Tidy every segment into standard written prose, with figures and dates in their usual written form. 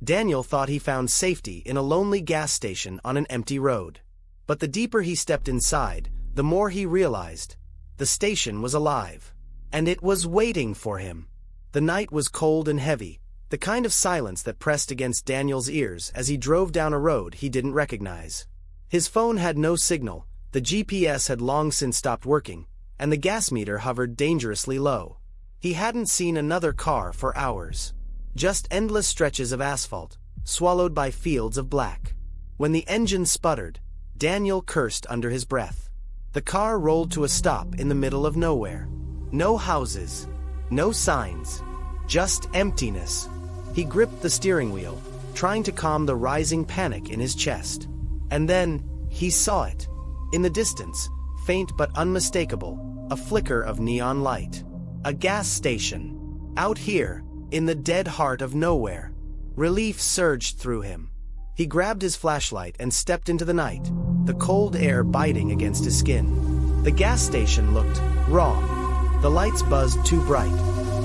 Daniel thought he found safety in a lonely gas station on an empty road. But the deeper he stepped inside, the more he realized. The station was alive. And it was waiting for him. The night was cold and heavy, the kind of silence that pressed against Daniel's ears as he drove down a road he didn't recognize. His phone had no signal, the GPS had long since stopped working, and the gas meter hovered dangerously low. He hadn't seen another car for hours. Just endless stretches of asphalt, swallowed by fields of black. When the engine sputtered, Daniel cursed under his breath. The car rolled to a stop in the middle of nowhere. No houses, no signs, just emptiness. He gripped the steering wheel, trying to calm the rising panic in his chest. And then, he saw it. In the distance, faint but unmistakable, a flicker of neon light. A gas station. Out here, in the dead heart of nowhere. Relief surged through him. He grabbed his flashlight and stepped into the night, the cold air biting against his skin. The gas station looked wrong. The lights buzzed too bright,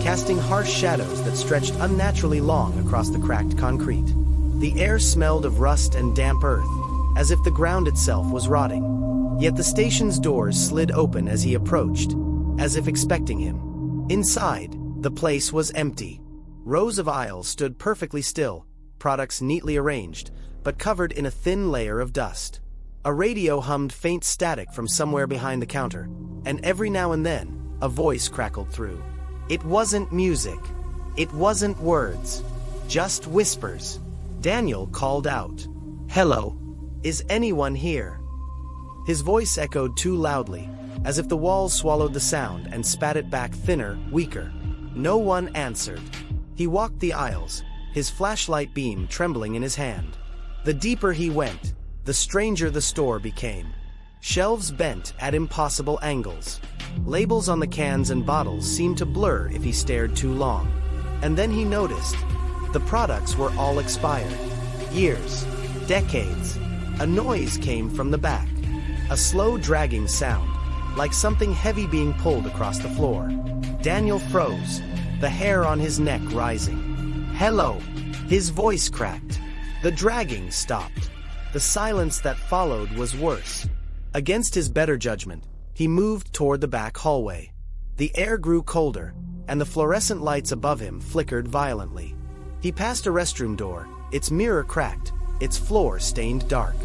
casting harsh shadows that stretched unnaturally long across the cracked concrete. The air smelled of rust and damp earth, as if the ground itself was rotting. Yet the station's doors slid open as he approached, as if expecting him. Inside, the place was empty. Rows of aisles stood perfectly still, products neatly arranged, but covered in a thin layer of dust. A radio hummed faint static from somewhere behind the counter, and every now and then, a voice crackled through. It wasn't music. It wasn't words. Just whispers. Daniel called out, "Hello? Is anyone here?" His voice echoed too loudly, as if the walls swallowed the sound and spat it back thinner, weaker. No one answered. He walked the aisles, his flashlight beam trembling in his hand. The deeper he went, the stranger the store became. Shelves bent at impossible angles. Labels on the cans and bottles seemed to blur if he stared too long. And then he noticed. The products were all expired. Years. Decades. A noise came from the back. A slow dragging sound, like something heavy being pulled across the floor. Daniel froze, the hair on his neck rising. "Hello." His voice cracked. The dragging stopped. The silence that followed was worse. Against his better judgment, he moved toward the back hallway. The air grew colder, and the fluorescent lights above him flickered violently. He passed a restroom door, its mirror cracked, its floor stained dark.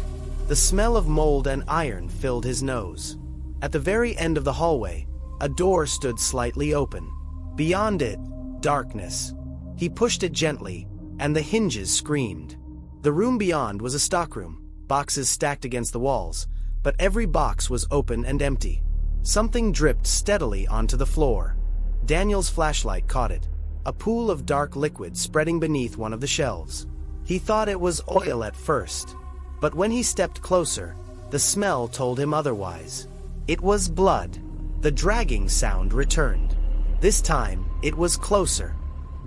The smell of mold and iron filled his nose. At the very end of the hallway, a door stood slightly open. Beyond it, darkness. He pushed it gently, and the hinges screamed. The room beyond was a stockroom, boxes stacked against the walls, but every box was open and empty. Something dripped steadily onto the floor. Daniel's flashlight caught it, a pool of dark liquid spreading beneath one of the shelves. He thought it was oil at first, but when he stepped closer, the smell told him otherwise. It was blood. The dragging sound returned. This time, it was closer.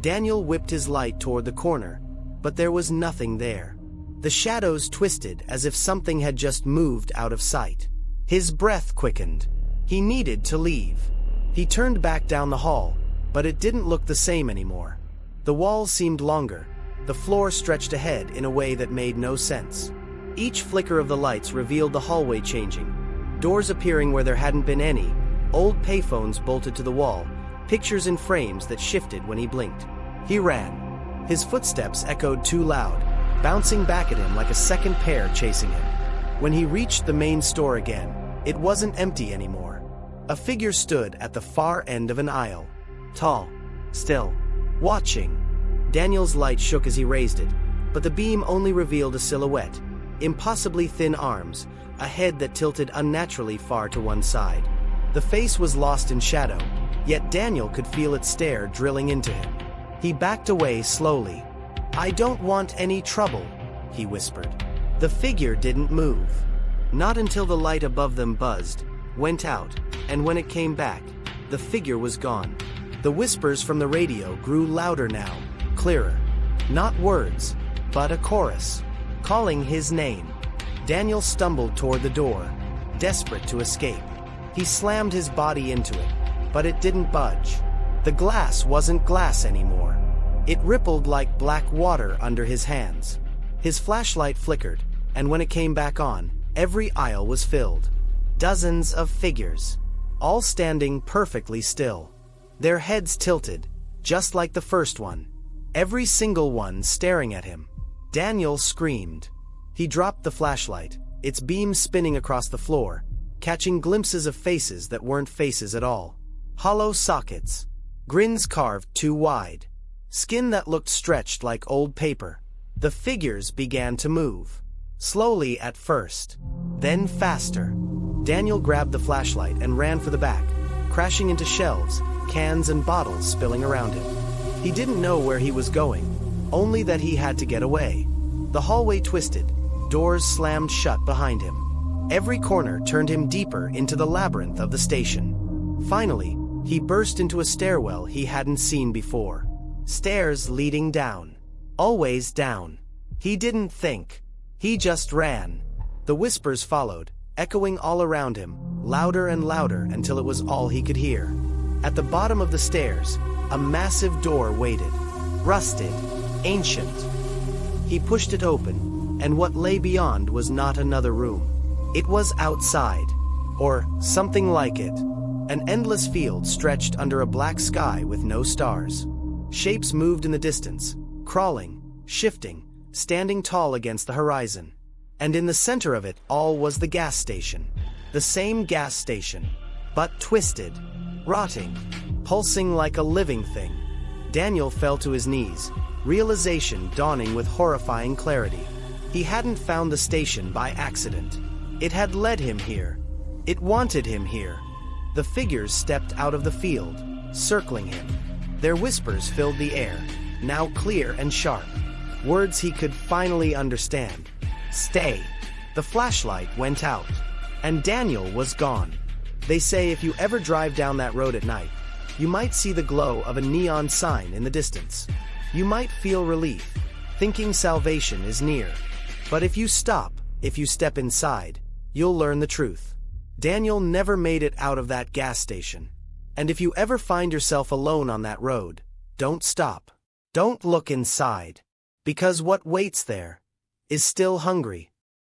Daniel whipped his light toward the corner, but there was nothing there. The shadows twisted as if something had just moved out of sight. His breath quickened. He needed to leave. He turned back down the hall, but it didn't look the same anymore. The walls seemed longer. The floor stretched ahead in a way that made no sense. Each flicker of the lights revealed the hallway changing, doors appearing where there hadn't been any, old payphones bolted to the wall, pictures in frames that shifted when he blinked. He ran. His footsteps echoed too loud, bouncing back at him like a second pair chasing him. When he reached the main store again, it wasn't empty anymore. A figure stood at the far end of an aisle. Tall, still, watching. Daniel's light shook as he raised it, but the beam only revealed a silhouette, impossibly thin arms, a head that tilted unnaturally far to one side. The face was lost in shadow, yet Daniel could feel its stare drilling into him. He backed away slowly. "I don't want any trouble," he whispered. The figure didn't move. Not until the light above them buzzed, went out, and when it came back, the figure was gone. The whispers from the radio grew louder now, clearer. Not words, but a chorus, calling his name. Daniel stumbled toward the door, desperate to escape. He slammed his body into it, but it didn't budge. The glass wasn't glass anymore. It rippled like black water under his hands. His flashlight flickered, and when it came back on, every aisle was filled. Dozens of figures, all standing perfectly still. Their heads tilted, just like the first one. Every single one staring at him. Daniel screamed. He dropped the flashlight, its beam spinning across the floor, catching glimpses of faces that weren't faces at all. Hollow sockets. Grins carved too wide. Skin that looked stretched like old paper. The figures began to move. Slowly at first, then faster. Daniel grabbed the flashlight and ran for the back, crashing into shelves, cans and bottles spilling around him. He didn't know where he was going, only that he had to get away. The hallway twisted, doors slammed shut behind him. Every corner turned him deeper into the labyrinth of the station. Finally, he burst into a stairwell he hadn't seen before. Stairs leading down. Always down. He didn't think. He just ran. The whispers followed, echoing all around him, louder and louder until it was all he could hear. At the bottom of the stairs, a massive door waited. Rusted. Ancient. He pushed it open, and what lay beyond was not another room. It was outside. Or something like it. An endless field stretched under a black sky with no stars. Shapes moved in the distance, crawling, shifting, standing tall against the horizon. And in the center of it all was the gas station. The same gas station, but twisted, rotting, pulsing like a living thing. Daniel fell to his knees, realization dawning with horrifying clarity. He hadn't found the station by accident. It had led him here. It wanted him here. The figures stepped out of the field, circling him. Their whispers filled the air, now clear and sharp. Words he could finally understand. Stay. The flashlight went out, and Daniel was gone. They say if you ever drive down that road at night, you might see the glow of a neon sign in the distance. You might feel relief, thinking salvation is near. But if you stop, if you step inside, you'll learn the truth. Daniel never made it out of that gas station. And if you ever find yourself alone on that road, don't stop. Don't look inside. Because what waits there is still hungry.